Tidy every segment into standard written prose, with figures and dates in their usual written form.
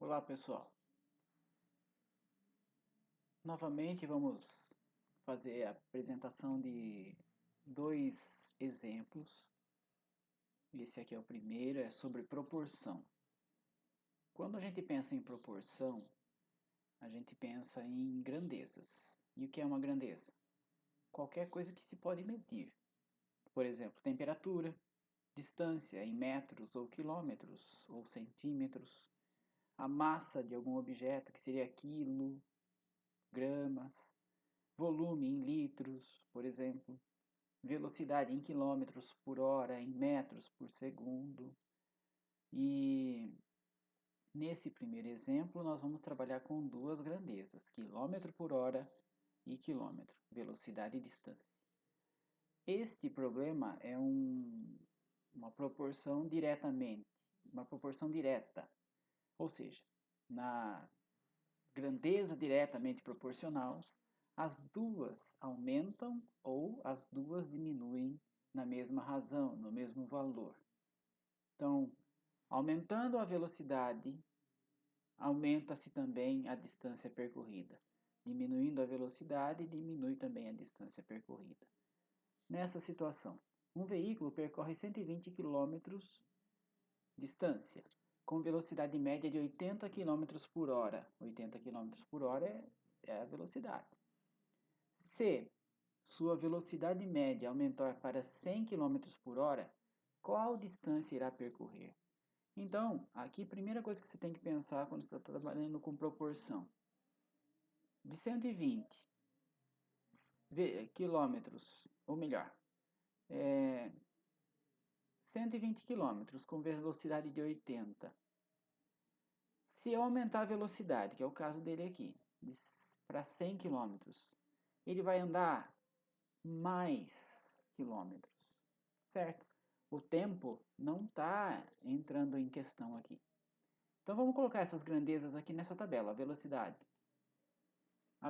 Olá, pessoal. Novamente vamos fazer a apresentação de dois exemplos. Esse aqui é o primeiro, é sobre proporção. Quando a gente pensa em proporção, a gente pensa em grandezas. E o que é uma grandeza? Qualquer coisa que se pode medir. Por exemplo, temperatura, distância em metros ou quilômetros ou centímetros, a massa de algum objeto, que seria quilo, gramas, volume em litros, por exemplo, velocidade em quilômetros por hora, em metros por segundo. E nesse primeiro exemplo, nós vamos trabalhar com duas grandezas, quilômetro por hora e quilômetro, velocidade e distância. Este problema é uma proporção uma proporção direta, ou seja, na grandeza diretamente proporcional, as duas aumentam ou as duas diminuem na mesma razão, no mesmo valor. Então, aumentando a velocidade, aumenta-se também a distância percorrida. Diminuindo a velocidade, diminui também a distância percorrida. Nessa situação, um veículo percorre 120 km distância, com velocidade média de 80 km por hora. 80 km por hora é a velocidade. Se sua velocidade média aumentar para 100 km por hora, qual distância irá percorrer? Então, aqui a primeira coisa que você tem que pensar quando você está trabalhando com proporção. De 120 quilômetros, ou melhor, 120 km com velocidade de 80. Se eu aumentar a velocidade, que é o caso dele aqui, para 100 km, ele vai andar mais quilômetros, certo? O tempo não está entrando em questão aqui. Então vamos colocar essas grandezas aqui nessa tabela. A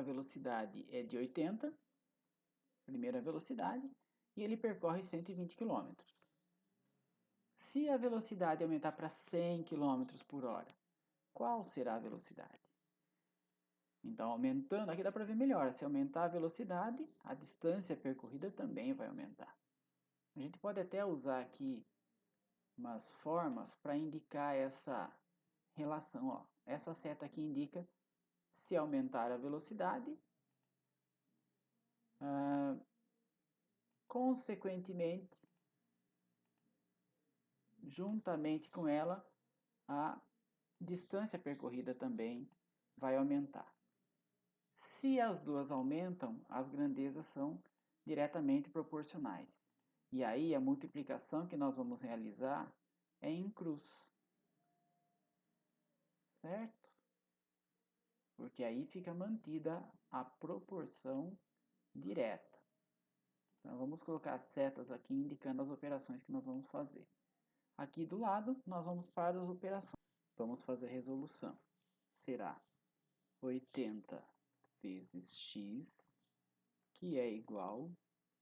velocidade é de 80, primeira velocidade, e ele percorre 120 km. Se a velocidade aumentar para 100 km por hora, qual será a velocidade? Então, aumentando, aqui dá para ver melhor. Se aumentar a velocidade, a distância percorrida também vai aumentar. A gente pode até usar aqui umas formas para indicar essa relação. Ó. Essa seta aqui indica se aumentar a velocidade, consequentemente, juntamente com ela, a distância percorrida também vai aumentar. Se as duas aumentam, as grandezas são diretamente proporcionais. E aí a multiplicação que nós vamos realizar é em cruz. Certo? Porque aí fica mantida a proporção direta. Então vamos colocar as setas aqui indicando as operações que nós vamos fazer. Aqui do lado nós vamos para as operações. Vamos fazer a resolução. Será 80 vezes x, que é igual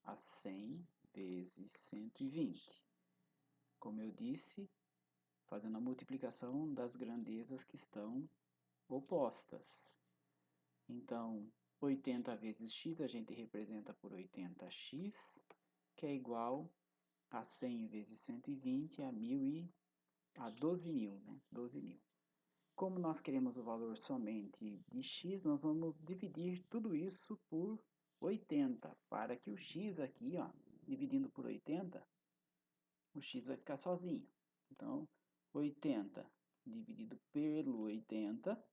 a 100 vezes 120. Como eu disse, fazendo a multiplicação das grandezas que estão opostas. Então, 80 vezes x a gente representa por 80x, que é igual a 100 vezes 120 a 12.000, né? 12.000. Como nós queremos o valor somente de x, nós vamos dividir tudo isso por 80, para que o x aqui, ó, dividindo por 80, o x vai ficar sozinho. Então, 80 dividido pelo 80,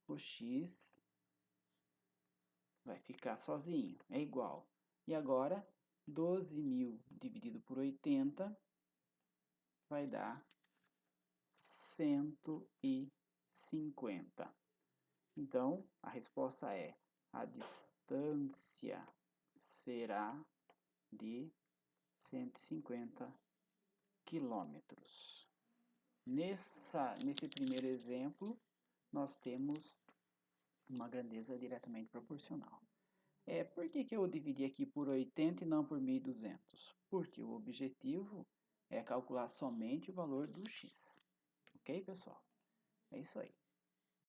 o x vai ficar sozinho, é igual. E agora, 12.000 dividido por 80 vai dar 150. Então, a resposta é: a distância será de 150 quilômetros. Nesse primeiro exemplo, nós temos uma grandeza diretamente proporcional. Por que eu dividi aqui por 80 e não por 1.200? Porque o objetivo é calcular somente o valor do x. Ok, pessoal? É isso aí.